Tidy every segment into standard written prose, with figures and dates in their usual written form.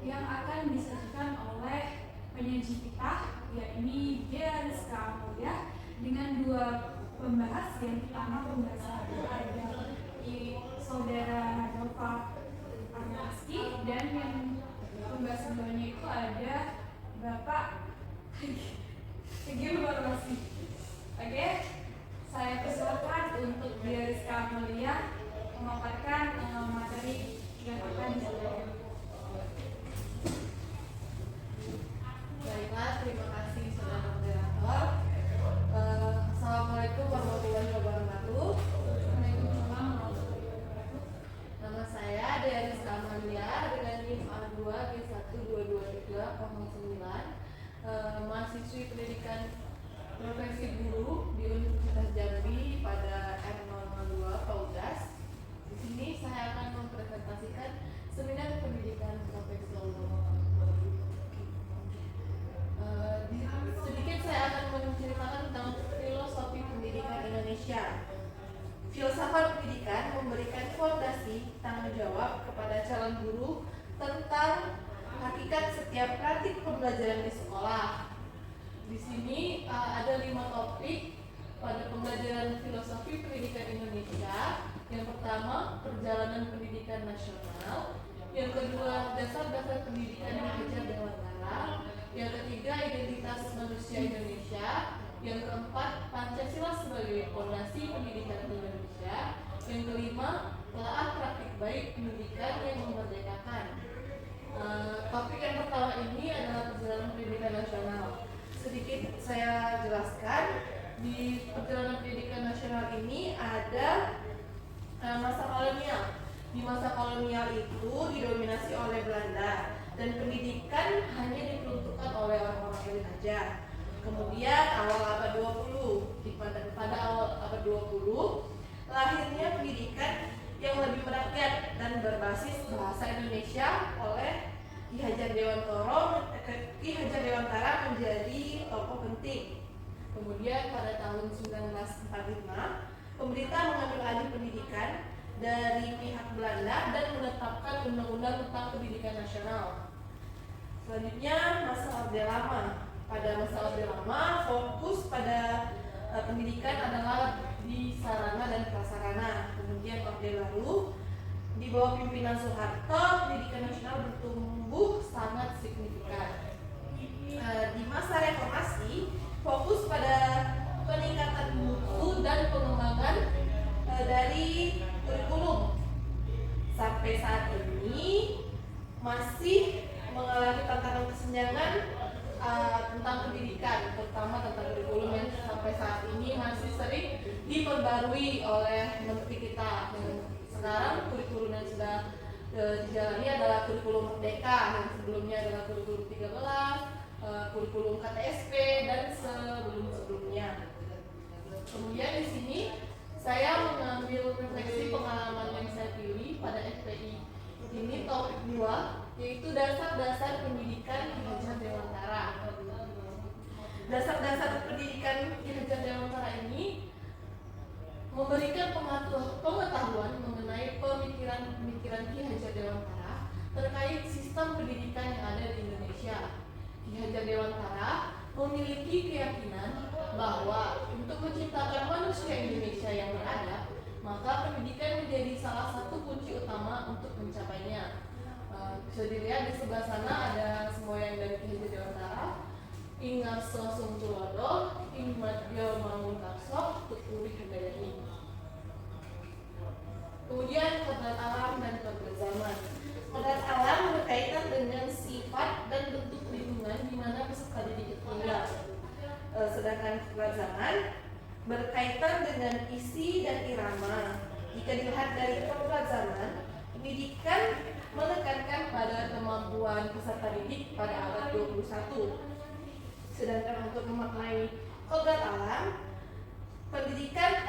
yang akan disajikan oleh penyaji kita, yakni Dea Rizka Amelia, dengan dua pembahas. Yang pertama pembahas satu ada Saudara Nova Arnaski, dan yang pembahas keduanya itu ada Bapak Egil Barwasi. Oke, saya persilakan untuk Dea Rizka Amelia memaparkan materi yang akan disampaikan. Baiklah, terima kasih saudara moderator. Assalamualaikum warahmatullahi wabarakatuh. Waalaikumsalam warahmatullahi wabarakatuh. Nama saya Dea Rizka Amelia dengan NIM A2G1223009, mahasiswi pendidikan profesi guru di Universitas Jambi pada R002 Paudas. Di sini saya akan mempresentasikan seminar pendidikan profesional. Sedikit saya akan menceritakan tentang filosofi pendidikan Indonesia. Filsafat pendidikan memberikan fondasi tanggung jawab kepada calon guru tentang hakikat setiap praktik pembelajaran di sekolah. Di sini ada 5 topik pada pembelajaran filosofi pendidikan Indonesia. Yang pertama, perjalanan pendidikan nasional. Yang kedua, dasar-dasar pendidikan yang diajar dewantara. Yang ketiga, identitas manusia Indonesia. Yang keempat, Pancasila sebagai fondasi pendidikan Indonesia. Yang kelima, telaah praktik baik pendidikan yang memerdekakan. Topik yang pertama ini adalah perjalanan pendidikan nasional. Sedikit saya jelaskan, di perjalanan pendidikan nasional ini ada masa kolonial. Di masa kolonial itu didominasi oleh Belanda dan pendidikan hanya diperuntukkan oleh orang-orang elit saja. Kemudian awal abad 20, pada awal abad 20 lahirnya pendidikan yang lebih merakyat dan berbasis bahasa Indonesia oleh Ki Hajar Dewantara menjadi tokoh penting. Kemudian pada tahun 1945 pemerintah mengambil alih pendidikan dari pihak Belanda dan menetapkan undang-undang tentang pendidikan nasional. Selanjutnya masa Orde Lama. Pada masa Orde Lama fokus pada pendidikan adalah di sarana dan prasarana. Kemudian Orde Baru di bawah pimpinan Soeharto, pendidikan nasional bertumbuh sangat signifikan. Di masa reformasi fokus pada peningkatan mutu dan pengembangan dari kurikulum. Sampai saat ini masih mengalami tantangan kesenjangan tentang pendidikan, terutama tentang kurikulum yang sampai saat ini masih sering diperbarui oleh menteri kita. Sekarang kurikulum yang sudah dijalani adalah kurikulum Merdeka, yang sebelumnya adalah kurikulum 13, kurikulum KTSP dan sebelum-sebelumnya. Kemudian di sini saya mengambil refleksi pengalaman yang saya pilih pada FPI. Ini topik 2, yaitu dasar-dasar pendidikan Ki Hajar Dewantara. Dasar-dasar pendidikan Ki Hajar Dewantara ini memberikan pengetahuan mengenai pemikiran Ki Hajar Dewantara terkait sistem pendidikan yang ada di Indonesia. Ki Hajar Dewantara memiliki keyakinan bahwa untuk menciptakan manusia Indonesia yang beradab, maka pendidikan menjadi salah satu kunci utama untuk mencapainya. Bisa dilihat di sebelah sana ada semboyan dari Ki Hajar Dewantara. Ing Ngarso Sungtulodo, Ing Madya Mangunkarso, Tuturi Handayani. Kemudian kodrat alam dan kodrat zaman. Kodrat alam berkaitan dengan sifat dan bentuk lingkungan di mana peserta didik tinggal. Sedangkan kodrat zaman berkaitan dengan isi dan irama. Jika dilihat dari kodrat zaman, pendidikan menekankan pada kemampuan peserta didik pada abad 21. Sedangkan untuk memaknai kodrat alam, pendidikan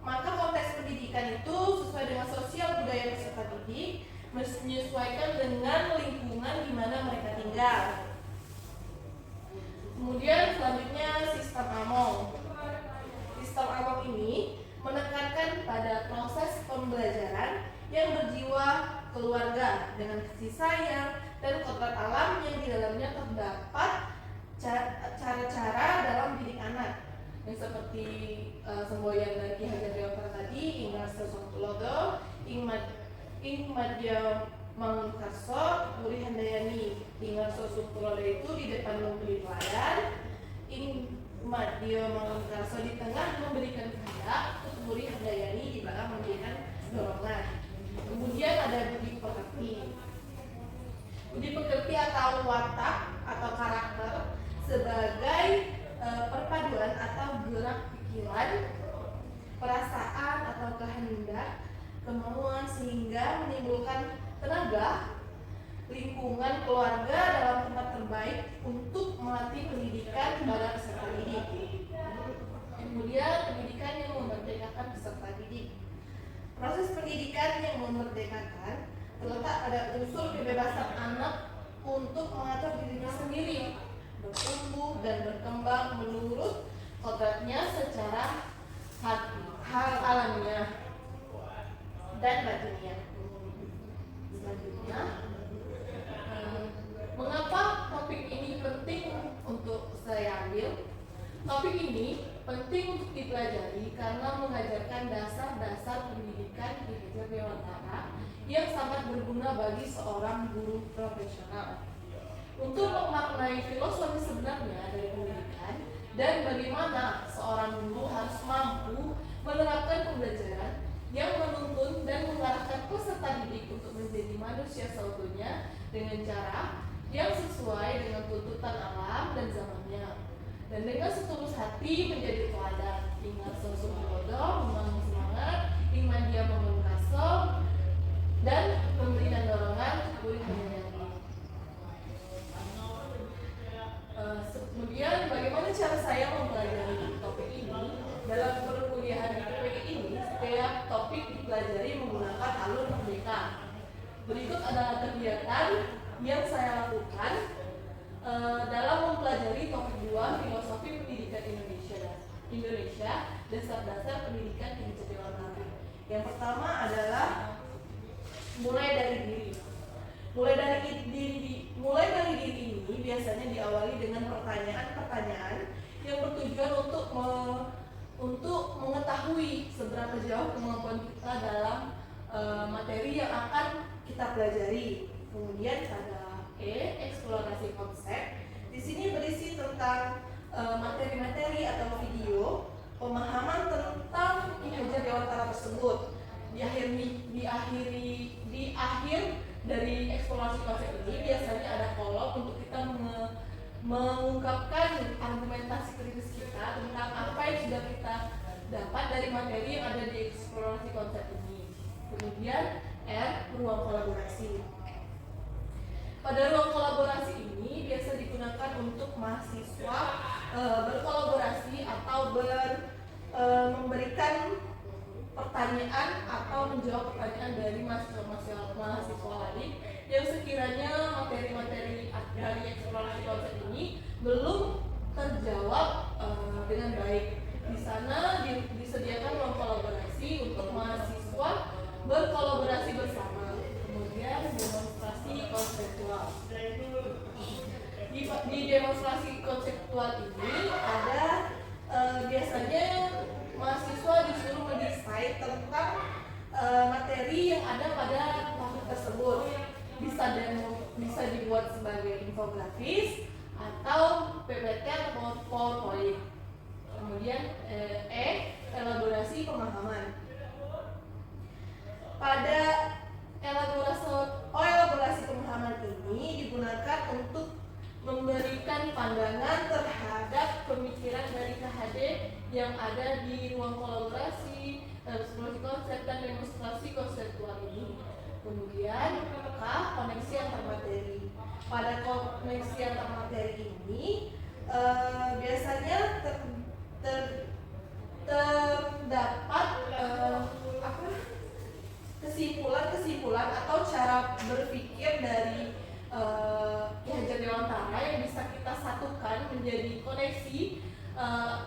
maka konteks pendidikan itu sesuai dengan sosial budaya peserta didik, menyesuaikan dengan lingkungan di mana mereka tinggal. Kemudian selanjutnya sistem Among. Sistem Among ini menekankan pada proses pembelajaran yang berjiwa keluarga dengan kasih sayang dan kodrat alam yang di dalamnya terdapat cara-cara dalam didik anak yang seperti semboyan dari Ki Hajar Dewantara tadi, Ing Rasa Tulodo, Ing Madya Mangunkarso, Muri Handayani. Ing Rasa Tulodo itu di depan memberi teladan, Ing Madya Mangunkarso di tengah memberikan kehendak, terus Muri Handayani di belakang memberikan dorongan. Kemudian ada budi pekerti. Budi pekerti atau watak atau karakter sebagai perpaduan atau gerak pikiran, perasaan atau kehendak, kemauan sehingga menimbulkan tenaga, lingkungan keluarga dalam tempat terbaik untuk melatih pendidikan pada peserta didik. Kemudian pendidikan yang memerdekakan peserta didik. Proses pendidikan yang memerdekakan terletak pada unsur kebebasan anak untuk mengatur dirinya sendiri, bertumbuh dan berkembang menurut kodratnya secara hal alamiah dan batiniah. Selanjutnya, mengapa topik ini penting untuk saya ambil? Topik ini penting untuk dipelajari karena mengajarkan dasar-dasar pendidikan di Ki Hajar Dewantara yang sangat berguna bagi seorang guru profesional. Untuk memaknai filosofi sebenarnya dari pendidikan dan bagaimana seorang guru harus mampu menerapkan pembelajaran yang menuntun dan mengarahkan peserta didik untuk menjadi manusia seutuhnya dengan cara yang sesuai dengan tuntutan alam dan zamannya, dan dengan setulus hati menjadi teladan. Ingat sosok bodoh, membangun semangat, iman dia membangun kaso, dan memberikan dorongan Muri Handayani. Kemudian bagaimana cara saya mempelajari topik ini? Dalam perkuliahan IPK ini, setiap topik dipelajari menggunakan alur merdeka. Berikut adalah kegiatan yang saya lakukan dalam mempelajari topik 2 filosofi pendidikan Indonesia, dasar-dasar pendidikan Ki Hajar Dewantara. Yang pertama adalah mulai dari diri. Mulai dari diri ini biasanya diawali dengan pertanyaan-pertanyaan yang bertujuan untuk mengetahui seberapa jauh kemampuan kita dalam materi yang akan kita pelajari. Kemudian ada eksplorasi konsep. Di sini berisi tentang materi-materi atau video pemahaman tentang Ki Hajar Dewantara tersebut. Di akhir dari eksplorasi konsep ini biasanya ada kolom untuk kita mengungkapkan argumentasi kritis kita tentang apa yang sudah kita dapat dari materi yang ada di eksplorasi konsep ini. Kemudian ruang kolaborasi. Pada ruang kolaborasi ini biasa digunakan untuk mahasiswa berkolaborasi atau memberikan pertanyaan atau menjawab pertanyaan dari mahasiswa lain yang sekiranya materi-materi dari eksplorasi konsep ini belum terjawab dengan baik. Di sana disediakan ruang kolaborasi untuk mahasiswa berkolaborasi bersama. Kemudian demonstrasi konseptual. Di demonstrasi konseptual ini ada biasanya mahasiswa disuruh mendesain tentang materi yang ada pada topik tersebut. Bisa dibuat sebagai infografis atau PPT atau PowerPoint. Kemudian elaborasi pemahaman. Pada elaborasi pemahaman ini digunakan untuk memberikan pandangan terhadap pemikiran dari KHD yang ada di ruang kolaborasi, eksplorasi konsep dan demonstrasi konseptual ini. Kemudian koneksi antar materi. Pada koneksi antar materi ini biasanya terdapat kesimpulan atau cara berpikir dari Ki Hajar Dewantara yang bisa kita satukan menjadi koneksi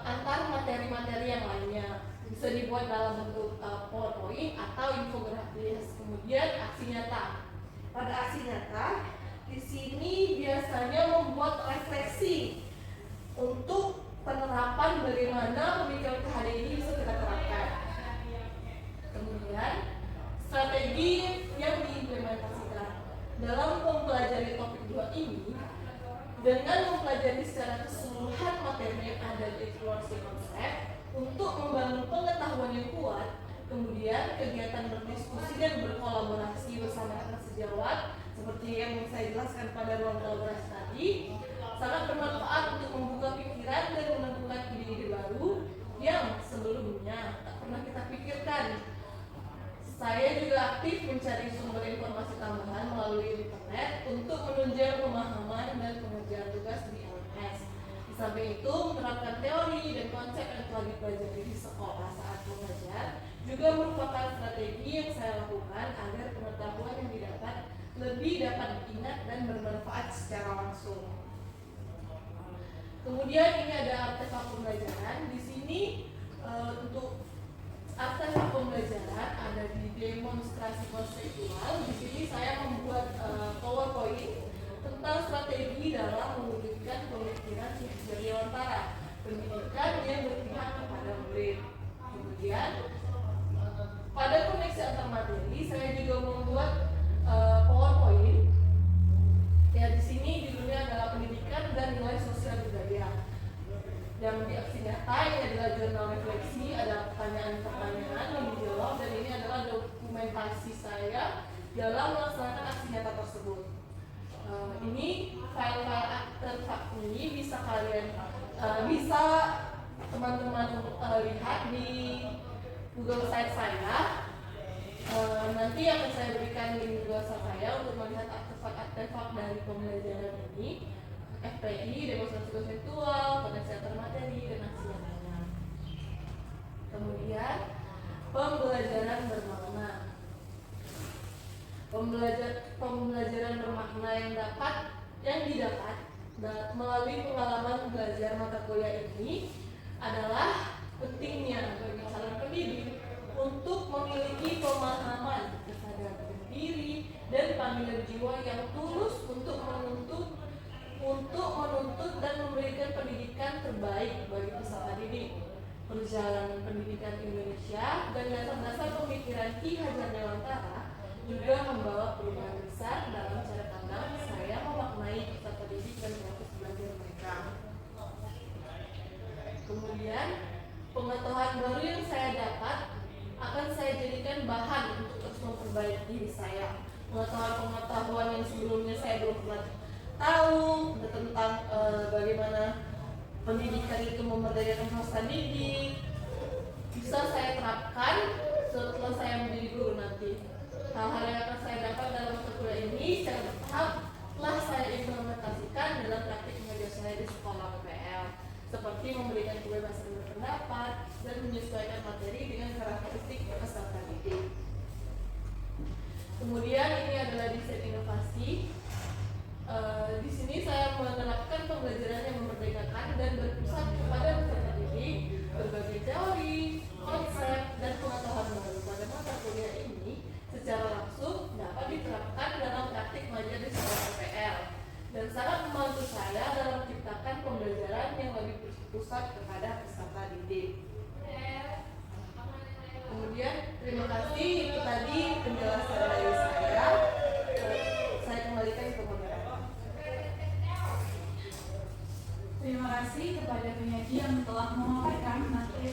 antar materi-materi yang lainnya. Bisa dibuat dalam bentuk PowerPoint atau infografis. Kemudian aksi nyata. Pada aksi nyata, di sini biasanya membuat refleksi untuk penerapan bagaimana pemikiran KHD ini bisa kita terapkan. Kemudian, strategi yang diimplementasikan dalam mempelajari topik 2 ini dengan mempelajari secara keseluruhan materi yang ada di evaluasi konsep untuk membangun pengetahuan yang kuat. Kemudian kegiatan berdiskusi dan berkolaborasi bersama rekan sejawat seperti yang saya jelaskan pada ruang kolaborasi tadi sangat bermanfaat untuk membuka pikiran dan menemukan ide-ide baru yang sebelumnya tak pernah kita pikirkan. Saya juga aktif mencari sumber informasi tambahan melalui internet untuk menunjang pemahaman dan pengerjaan tugas di LMS. Di samping itu, menerapkan teori dan konsep yang telah dipelajari di sekolah saat mengajar juga merupakan strategi yang saya lakukan agar pengetahuan yang didapat lebih dapat diingat dan bermanfaat secara langsung. Kemudian ini ada artefak pembelajaran. Di sini untuk artefak pembelajaran ada di demonstrasi konseptual. Di sini saya membuat PowerPoint tentang strategi dalam mewujudkan pemikiran Ki Dewantara, pendidikan yang berpihak kepada murid. Kemudian pada koneksi antar materi saya juga membuat PowerPoint. Ya, di sini judulnya adalah pendidikan dan nilai sosial budaya. Yang di aksi nyata ini adalah jurnal refleksi, ada pertanyaan-pertanyaan yang dijawab, dan ini adalah dokumentasi saya dalam melaksanakan aksi nyata tersebut. Ini file-file artefak ini bisa bisa teman-teman lihat di Google Site saya. Nanti akan saya berikan link Google Site saya untuk melihat artefak-artefak dari pembelajaran ini. FPI, demonstrasi konseptual, koneksi antar materi, dan aksi nyatanya. Kemudian pembelajaran bermakna. Pembelajaran bermakna yang didapat melalui pengalaman belajar mata kuliah ini adalah pentingnya bagi calon pendidik untuk memiliki pemahaman, kesadaran diri, dan panggilan jiwa yang tulus untuk menuntut dan memberikan pendidikan terbaik bagi peserta didik. Perjalanan pendidikan Indonesia dan dasar-dasar pemikiran Ki Hajar Dewantara juga membawa perubahan besar dalam cara pandang saya memaknai peserta didik dan proses belajar mereka. Kemudian pengetahuan baru yang saya dapat akan saya jadikan bahan untuk terus memperbaiki diri saya. Pengetahuan yang sebelumnya saya belum pernah tahu tentang bagaimana pendidikan itu memberdayakan peserta didik bisa saya terapkan setelah saya menjadi guru nanti. Hal-hal yang akan saya dapat dalam mata kuliah ini secara bertahap telah saya implementasikan dalam praktik mengajar saya di sekolah PPL, seperti memberikan kebebasan berpendapat dan menyesuaikan materi dengan karakteristik peserta didik. Kemudian ini adalah desain inovasi. Di sini saya menerapkan pembelajaran yang memerdekakan dan berpusat kepada peserta didik, berbagai teori, konsep, dan pengetahuan baru pada mata kuliah ini secara langsung dapat diterapkan dalam praktik mengajar di sekolah PPL dan sangat membantu saya dalam menciptakan pembelajaran yang lebih berpusat kepada peserta didik. Kemudian terima kasih, itu tadi penjelasan dari saya. Saya kembalikan ke moderator. Terima kasih kepada penyaji yang telah memaparkan materi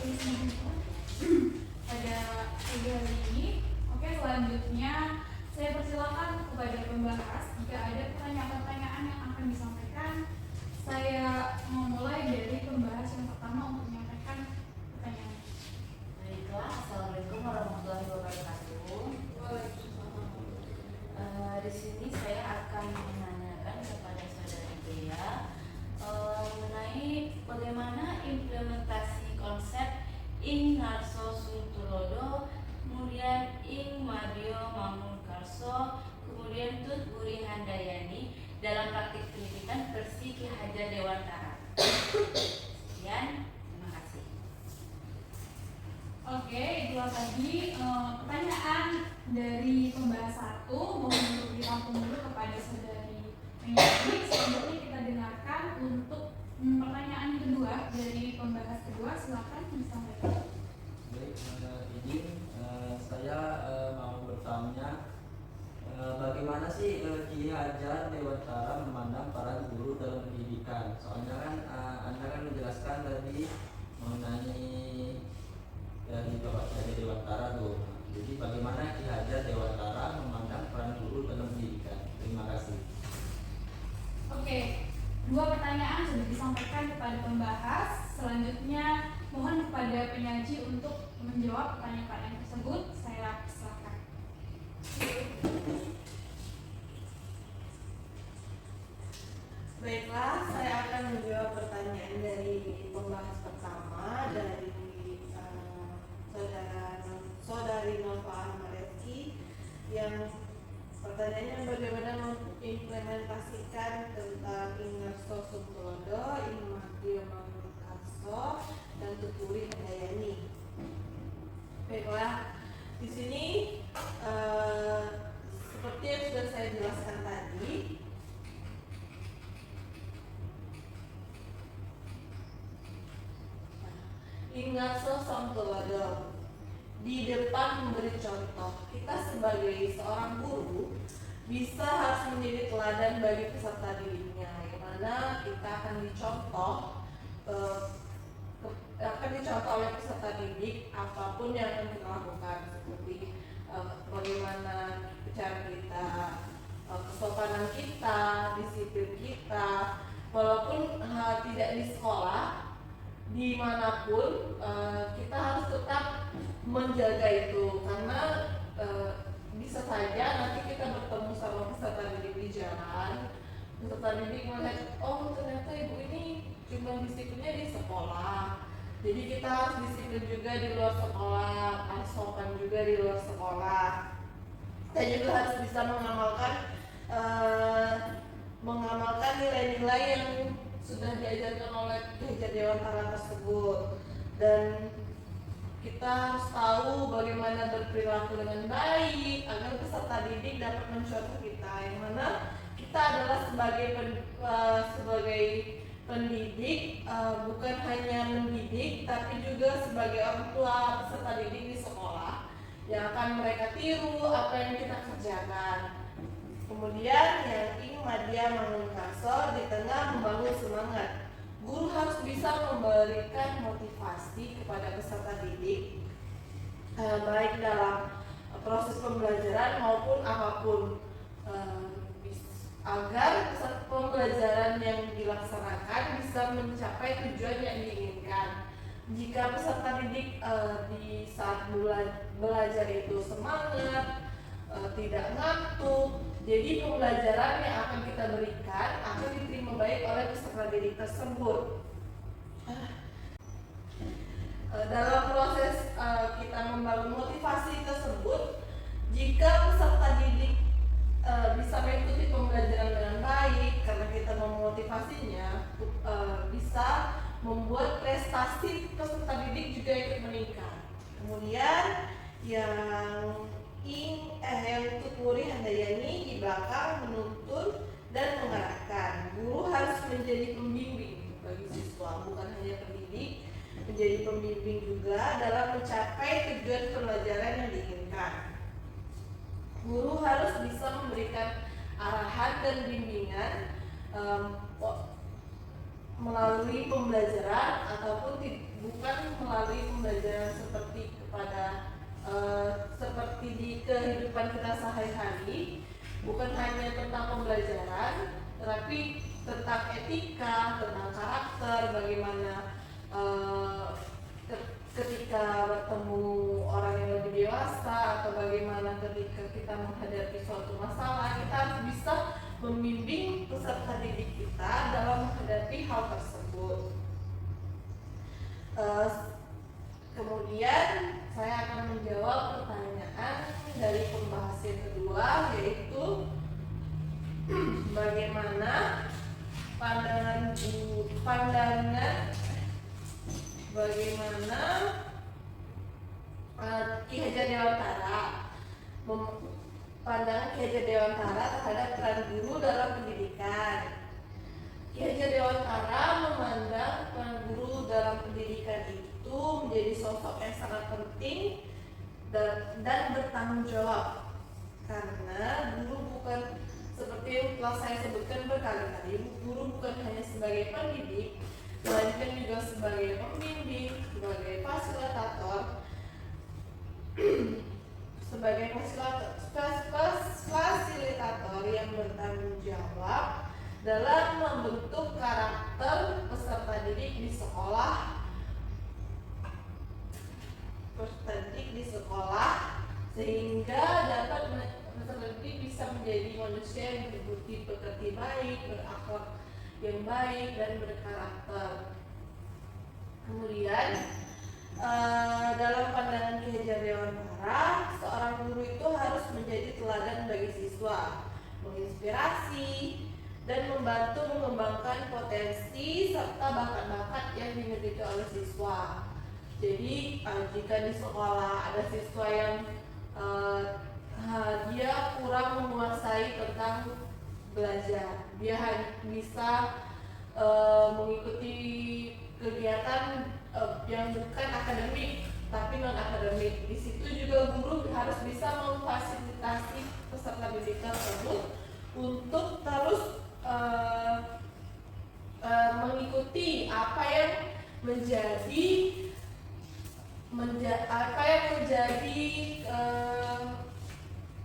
pada hari ini. Oke, selanjutnya saya persilakan kepada pembahas jika ada pertanyaan-pertanyaan yang akan disampaikan. Saya memulai dari pembahas yang pertama untuk menyampaikan pertanyaan. Baiklah, Assalamualaikum warahmatullahi wabarakatuh. Di sini saya akan menanyakan kepada saudara Dea mengenai bagaimana implementasi konsep Ing Ngarso Suntulodo, kemudian Ing Madio Mangunkarso, kemudian Tut Buri Handayani dalam praktik pendidikan versi Ki Hajar Dewantara. Sekian, terima kasih. Oke, itulah tadi pertanyaan dari pembahas 1 menurut ditampung dulu kepada saudari penyanyi. Selanjutnya kita dengarkan untuk pertanyaan kedua dari pembahas kedua. Silakan disampaikan. Baik, izin saya mau bertanya bagaimana sih Ki Hajar Dewantara memandang para guru dalam pendidikan? Soalnya kan Anda kan menjelaskan tadi mengenai dari Bapak Ki Hajar Dewantara tuh. Jadi bagaimana Ki Hajar Dewantara memandang peran guru dalam pendidikan? Terima kasih. Oke, dua pertanyaan sudah disampaikan kepada pembahas. Selanjutnya mohon kepada penyaji untuk menjawab pertanyaan tersebut. Saya silakan. Baiklah, saya akan menjawab pertanyaan dari pembahas pertama dari saudari Nova Ahmadeski yang pertanyaannya bagaimana mengimplementasikan tentang Ingarso Sumtulodo, Ingmadio Mangunkarso, dan Tuturi Handayani. Baiklah, di sini seperti yang sudah saya jelaskan tadi, Ingarso Sumtulodo di depan memberi contoh. Kita sebagai seorang guru bisa harus menjadi teladan bagi peserta didiknya, yang mana kita akan dicontoh oleh peserta didik apapun yang akan kita lakukan, seperti bagaimana cara kita, kesopanan kita, disiplin kita, walaupun tidak di sekolah, dimanapun kita harus tetap menjaga itu, karena bisa saja nanti kita bertemu sama peserta didik di jalan, peserta didik melihat, oh ternyata ibu ini cuma disiplinnya di sekolah, jadi kita harus disiplin juga di luar sekolah, harus sopan juga di luar sekolah. Kita juga harus bisa mengamalkan nilai-nilai yang sudah diajarkan oleh Ki Hajar Dewantara tersebut, dan kita harus tahu bagaimana berperilaku dengan baik agar peserta didik dapat mencontoh kita, yang mana kita adalah sebagai pendidik, bukan hanya mendidik tapi juga sebagai orang tua peserta didik di sekolah yang akan mereka tiru apa yang kita kerjakan. Kemudian yang Ingmadia Mangunkarso, di tengah membangun semangat, guru harus bisa memberikan motivasi kepada peserta didik, baik dalam proses pembelajaran maupun apapun, agar pembelajaran yang dilaksanakan bisa mencapai tujuan yang diinginkan. Jika peserta didik di saat belajar itu semangat, tidak ngantuk, jadi pembelajaran yang akan kita berikan akan diterima baik oleh peserta didik tersebut. Dalam proses kita membangun motivasi tersebut, jika peserta didik bisa mengikuti pembelajaran dengan baik, karena kita memotivasinya, bisa membuat prestasi peserta didik juga ikut meningkat. Kemudian yang Tuturi Handayani di belakang menuntun dan mengarahkan. Guru harus menjadi pembimbing bagi siswa, bukan hanya pendidik, menjadi pembimbing juga dalam mencapai tujuan pembelajaran yang diinginkan. Guru harus bisa memberikan arahan dan bimbingan melalui pembelajaran ataupun bukan melalui pembelajaran seperti seperti di kehidupan kita sehari-hari, bukan hanya tentang pembelajaran, tetapi tentang etika, tentang karakter, bagaimana ketika bertemu orang yang lebih dewasa, atau bagaimana ketika kita menghadapi suatu masalah, kita harus bisa membimbing peserta didik kita dalam menghadapi hal tersebut. Kemudian saya akan menjawab pertanyaan dari pembahas yang kedua, yaitu bagaimana pandangan Ki Hajar Dewantara pandangan Ki Hajar Dewantara terhadap peran guru dalam pendidikan. Ki Hajar Dewantara memandang peran guru dalam pendidikan itu menjadi sosok yang sangat penting dan bertanggung jawab, karena guru bukan seperti yang telah saya sebutkan berkali-kali, guru bukan hanya sebagai pendidik, melainkan juga sebagai pembimbing, sebagai fasilitator, sebagai fasilitator yang bertanggung jawab dalam membentuk karakter peserta didik di sekolah, sehingga dapat peserta didik bisa menjadi manusia yang berbudi pekerti baik, berakhlak yang baik dan berkarakter. Kemudian dalam pandangan Ki Hajar Dewantara, seorang guru itu harus menjadi teladan bagi siswa, menginspirasi dan membantu mengembangkan potensi serta bakat-bakat yang dimiliki oleh siswa. Jadi jika di sekolah ada siswa yang dia kurang menguasai tentang belajar, dia hanya bisa mengikuti kegiatan yang bukan akademik tapi non akademik. Di situ juga guru harus bisa memfasilitasi peserta didik tersebut untuk terus mengikuti apa yang menjadi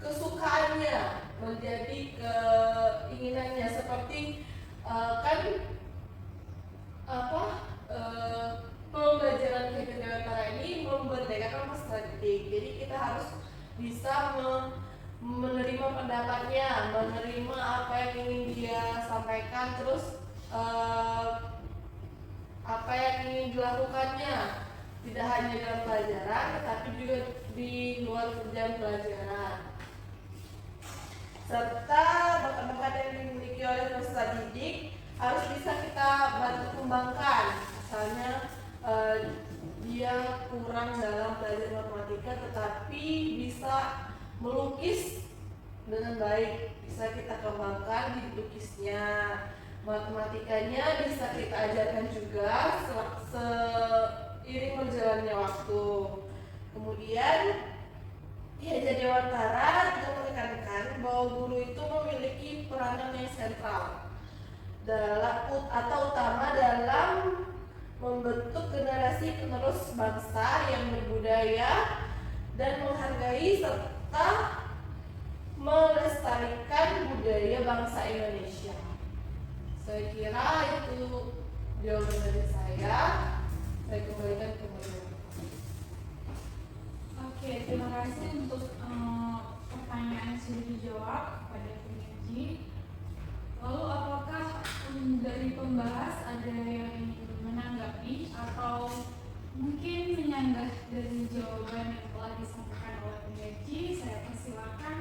kesukaannya, menjadi keinginannya, seperti pembelajaran Ki Hajar Dewantara ini memerdekakan peserta didik. Jadi kita harus bisa menerima pendapatnya, menerima apa yang ingin dia sampaikan, terus apa yang ingin dilakukannya, tidak hanya dalam pelajaran tetapi juga di luar jam pelajaran, serta bakat-bakat yang dimiliki oleh peserta didik harus bisa kita bantu kembangkan. Misalnya dia kurang dalam belajar matematika tetapi bisa melukis dengan baik, bisa kita kembangkan di lukisnya. Matematikanya bisa kita ajarkan juga seiring berjalannya waktu. Kemudian Ki Hajar Dewantara juga menekankan bahwa guru itu memiliki peranan yang sentral utama dalam membentuk generasi penerus bangsa yang berbudaya dan menghargai serta melestarikan budaya bangsa Indonesia. Saya kira itu jawaban dari saya. Saya kembalikan ke Mbak. Oke, terima kasih untuk pertanyaan yang sudah dijawab kepada penguji. Lalu apakah dari pembahas ada yang ingin menanggapi atau mungkin menyanggah dari jawaban yang telah disampaikan oleh penguji? Saya persilakan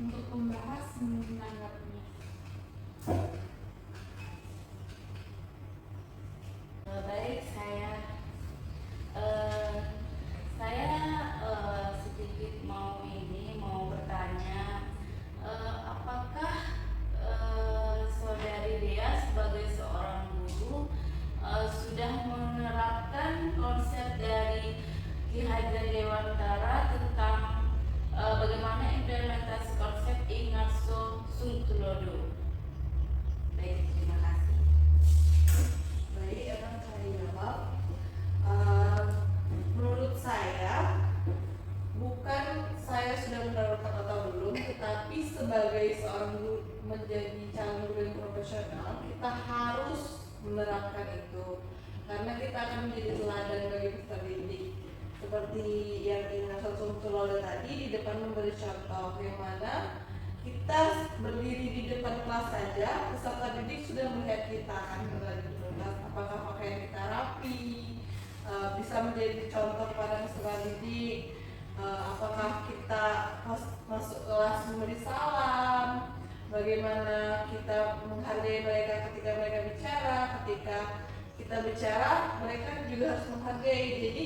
untuk pembahas menanggapinya. Baik, saya sedikit mau bertanya, apakah saudari Dea sebagai seorang guru sudah menerapkan konsep dari Ki Hajar Dewantara tentang bagaimana implementasi konsep Ingarso Sung Tulodo? Baik, terima kasih. Baik, akan saya jawab. Menurut saya, bukan saya sudah menerapkan atau belum, tetapi sebagai seorang guru, menjadi calon guru yang profesional, kita harus menerapkan itu, karena kita akan menjadi teladan bagi peserta didik. Seperti yang Ingarso Sung Tulodo tadi di depan memberi contoh, yang mana kita berdiri di depan kelas saja, peserta didik sudah melihat kita kan berada di kelas, apakah pakaian kita rapi, bisa menjadi contoh kepada peserta didik, apakah kita masuk kelas memberi salam, bagaimana kita menghargai mereka ketika mereka bicara, ketika kita bicara mereka juga harus menghargai. Jadi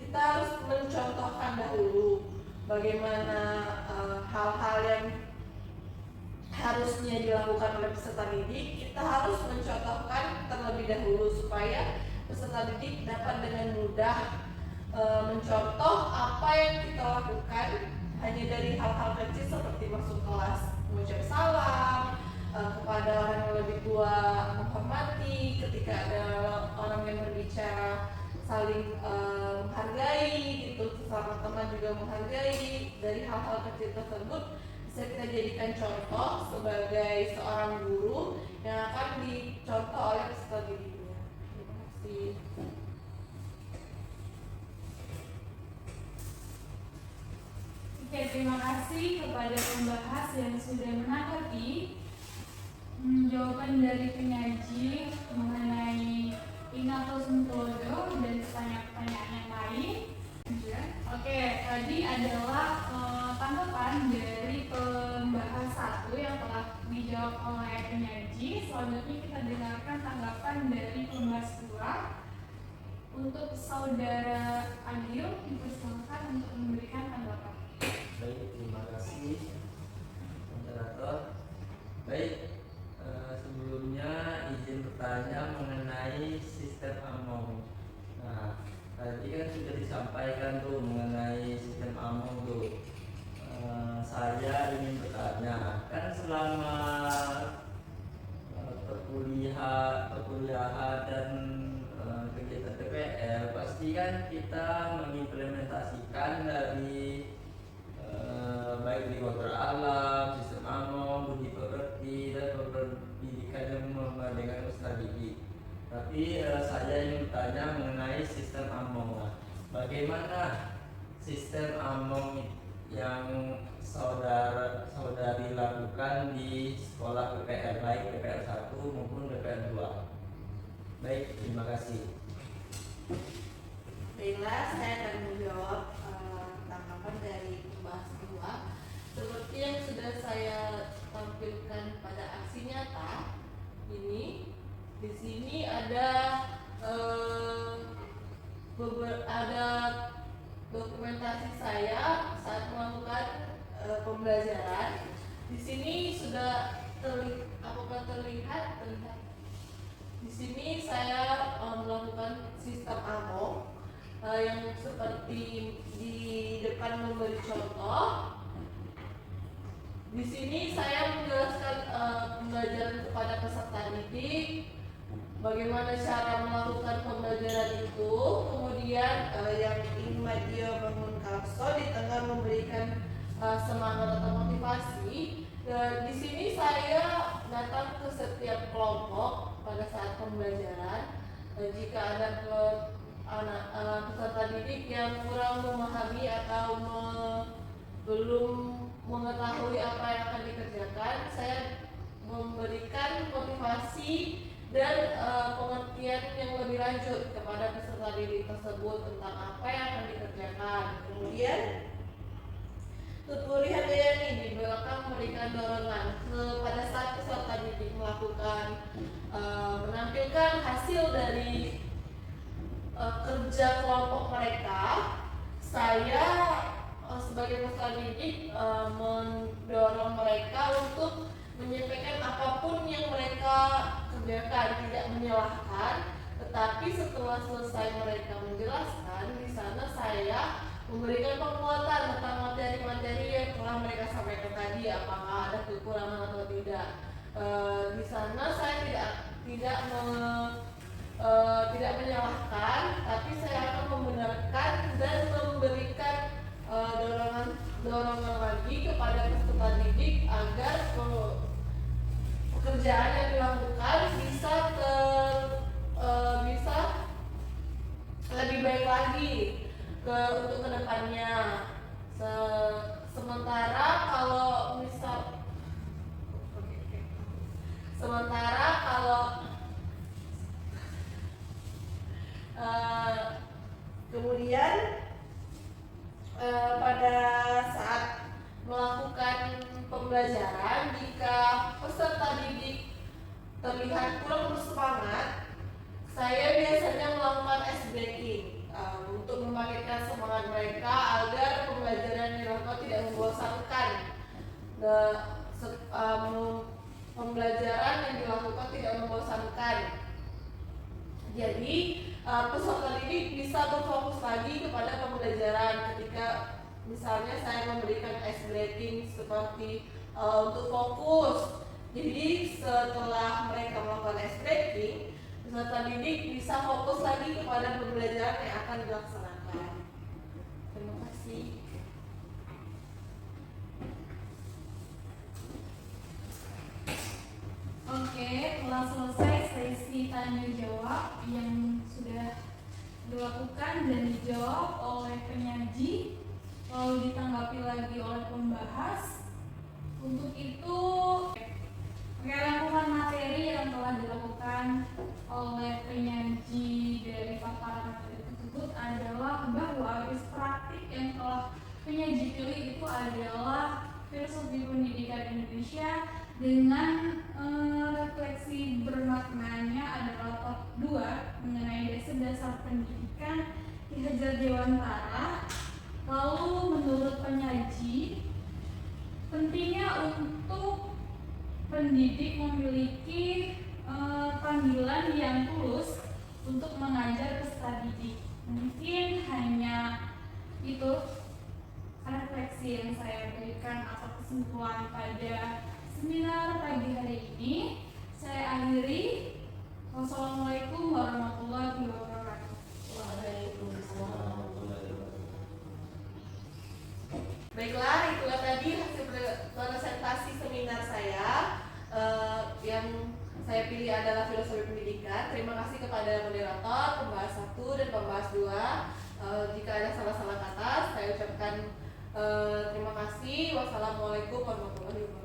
kita harus mencontohkan dahulu bagaimana hal-hal yang harusnya dilakukan oleh peserta didik, kita harus mencontohkan terlebih dahulu supaya peserta didik dapat dengan mudah mencontoh apa yang kita lakukan hanya dari hal-hal kecil seperti masuk kelas mengucap salam, kepada orang yang lebih tua menghormati, ketika ada orang yang berbicara saling menghargai, gitu, sesama teman juga menghargai. Dari hal-hal kecil tersebut bisa kita jadikan contoh sebagai seorang guru yang akan dicontoh oleh peserta didiknya. Terima kasih. Oke, terima kasih kepada pembahas yang sudah menanggapi jawaban dari penyaji mengenai Inato Suntodo dan pertanyaan-pertanyaan yang lain. Oke, tadi adalah tanggapan dari pembahas satu yang telah dijawab oleh penyaji. Selanjutnya kita dengarkan tanggapan dari pembahas kedua. Untuk saudara Adil, dipersilakan untuk memberikan tanggapan. Baik, terima kasih moderator. Baik, sebelumnya izin bertanya mengenai sistem AMONG. Nah, tadi kan sudah disampaikan tuh mengenai sistem AMONG tuh. Saya ingin bertanya, kan selama perkuliahan dan kegiatan TPL pasti kan kita mengimplementasikan dari baik di kontrol alam, sistem AMONG, budi pekerti, dan pendidikan yang dengan usaha didik. Tapi saya ingin bertanya mengenai sistem AMONG. Bagaimana sistem AMONG yang saudari lakukan di sekolah PPL, baik PPL 1 maupun PPL 2? Baik, terima kasih. Baiklah, saya akan menjawab tanggapan dari pembahas kedua. Seperti yang sudah saya tampilkan pada aksi nyata ini, di sini ada dokumentasi saya saat melakukan pembelajaran. Di sini sudah terlihat. Di sini saya melakukan sistem AMONG yang seperti di depan memberi contoh. Di sini saya menjelaskan pembelajaran kepada peserta didik, bagaimana cara melakukan pembelajaran itu. Kemudian yang Madio Bangun Kapso di tengah memberikan semangat atau motivasi. Dan di sini saya datang ke setiap kelompok pada saat pembelajaran. Jika ada peserta didik yang kurang memahami atau belum mengetahui apa yang akan dikerjakan, saya memberikan motivasi dan pengertian yang lebih lanjut kepada peserta didik tersebut tentang apa yang akan dikerjakan. Kemudian Tuturi Handayani di belakang memberikan dorongan pada saat peserta didik melakukan menampilkan hasil dari kerja kelompok mereka. Saya sebagai peserta didik mendorong mereka untuk menyampaikan apapun yang mereka kerjakan, tidak menyalahkan. Tetapi setelah selesai mereka menjelaskan, di sana saya memberikan penguatan tentang materi-materi yang telah mereka sampaikan tadi, apakah ada kekurangan atau tidak. Di sana saya tidak menyalahkan, tapi saya akan membenarkan dan memberikan dorongan lagi kepada peserta didik agar pekerjaan yang dilakukan bisa lebih baik lagi untuk kedepannya. Sementara kalau kemudian pada saat melakukan pembelajaran, jika peserta didik terlihat kurang bersemangat, saya biasanya melakukan ice breaking. untuk membangkitkan semangat mereka agar pembelajaran yang dilakukan tidak membosankan. Pembelajaran yang dilakukan tidak membosankan. Jadi peserta didik bisa berfokus lagi kepada pembelajaran ketika misalnya saya memberikan ice breaking seperti untuk fokus. Jadi setelah mereka melakukan ice breaking, peserta didik bisa fokus lagi kepada pembelajaran yang akan dilaksanakan. Terima kasih. Oke, telah selesai sesi tanya jawab yang sudah dilakukan dan dijawab oleh penyaji, lalu ditanggapi lagi oleh pembahas. Untuk itu, rangkuman materi yang telah dilakukan oleh penyaji dari paparan materi tersebut adalah bahwa aris praktik yang telah penyaji pilih itu adalah filosofi pendidikan Indonesia dengan refleksi bermaknanya adalah bab 2 mengenai dasar-dasar pendidikan Ki Hajar Dewantara. Lalu menurut penyaji, pentingnya untuk pendidik memiliki panggilan yang tulus untuk mengajar peserta didik. Mungkin hanya itu refleksi yang saya berikan atau kesimpulan pada seminar pagi hari ini. Saya akhiri. Wassalamualaikum warahmatullahi wabarakatuh. Waalaikumsalam. Baiklah, itulah tadi hasil presentasi seminar saya. Yang saya pilih adalah filosofi pendidikan. Terima kasih kepada moderator, pembahas 1 dan pembahas 2. Jika ada salah-salah kata, saya ucapkan terima kasih. Wassalamualaikum warahmatullahi wabarakatuh.